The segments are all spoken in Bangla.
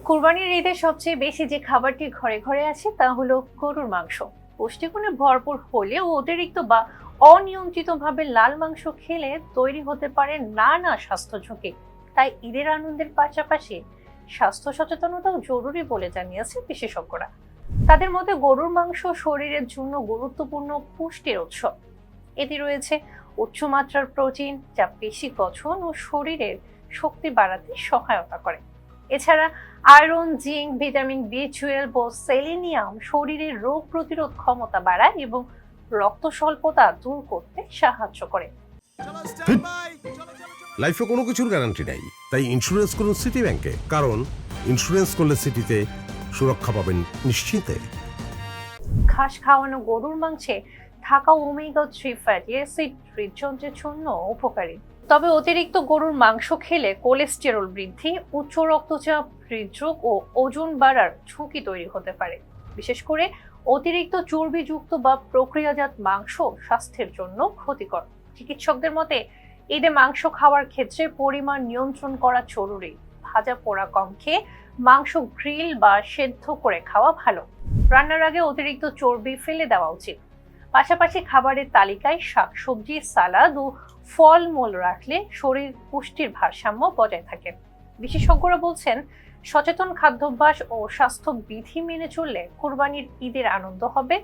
কুরবানির ঈদে সবচেয়ে বেশি যে খাবারটি ঘরে ঘরে আছে তা হলো গরুর মাংস। পুষ্টিগুণে ভরপুর হলেও অতিরিক্ত বা অনিয়ন্ত্রিতভাবে লাল মাংস খেলে তৈরি হতে পারে নানা স্বাস্থ্য ঝুঁকি। তাই ঈদের আনন্দের পাশাপাশি স্বাস্থ্য সচেতনতাও জরুরি বলে জানিয়েছে বিশেষজ্ঞরা। তাদের মতে গরুর মাংস শরীরের জন্য গুরুত্বপূর্ণ পুষ্টির উৎস। এতে রয়েছে উচ্চমাত্রার প্রোটিন, যা পেশি গঠন ও শরীরের শক্তি বাড়াতে সহায়তা করে। এছাড়া আয়রন, জিঙ্ক, ভিটামিন বি12 ও সেলেনিয়াম শরীরের রোগ প্রতিরোধ ক্ষমতা বাড়ায় এবং রক্ত স্বল্পতা দূর করতে সাহায্য করে। লাইফে কোনো কিছুর গ্যারান্টি নাই, তাই ইন্স্যুরেন্স করুন সিটি ব্যাংকে, কারণ ইন্স্যুরেন্স করলে সিটিতে সুরক্ষা পাবেন নিশ্চিন্তে। ঘাস খাওয়ানো গরুর মাংসে থাকা ওমেগা 3 ফ্যাটি অ্যাসিড হৃদযন্ত্রের জন্য উপকারী। তবে অতিরিক্ত গরুর মাংস খেলে কোলেস্টেরল বৃদ্ধি, উচ্চ রক্তচাপ, হৃদরোগ ও ওজন বাড়ার ঝুঁকি তৈরি হতে পারে। বিশেষ করে অতিরিক্ত চর্বিযুক্ত বা প্রক্রিয়াজাত মাংস স্বাস্থ্যের জন্য ক্ষতিকর। চিকিৎসকদের মতে ঈদে মাংস খাওয়ার ক্ষেত্রে পরিমাণ নিয়ন্ত্রণ করা জরুরি। ভাজা পোড়া কম খেয়ে মাংস গ্রিল বা সেদ্ধ করে খাওয়া ভালো। রান্নার আগে অতিরিক্ত চর্বি ফেলে দেওয়া উচিত। পাশাপাশি খাবারের তালিকায় শাকসবজি, সালাদ ও ফলমূল রাখলে শরীর পুষ্টির ভারসাম্য বজায় থাকে। বিশেষজ্ঞরা বলছেন, সচেতন খাদ্যাভ্যাস ও স্বাস্থ্য বিধি মেনে চললে কুরবানির ঈদের আনন্দ হবে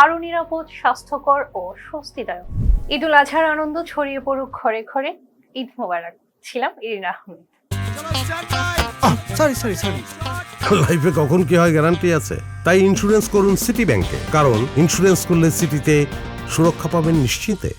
আরো নিরাপদ, স্বাস্থ্যকর ও স্বস্তিদায়ক। ঈদুল আজহার আনন্দ ছড়িয়ে পড়ুক ঘরে ঘরে। ঈদ মোবারক। ছিলাম ইরিনা আহমেদ। লাইফে কখন কি হয় গ্যারান্টি আছে, তাই ইন্স্যুরেন্স করুন সিটি ব্যাংকে, কারণ ইন্স্যুরেন্স করলে সিটিতে সুরক্ষা পাবেন নিশ্চিন্তে।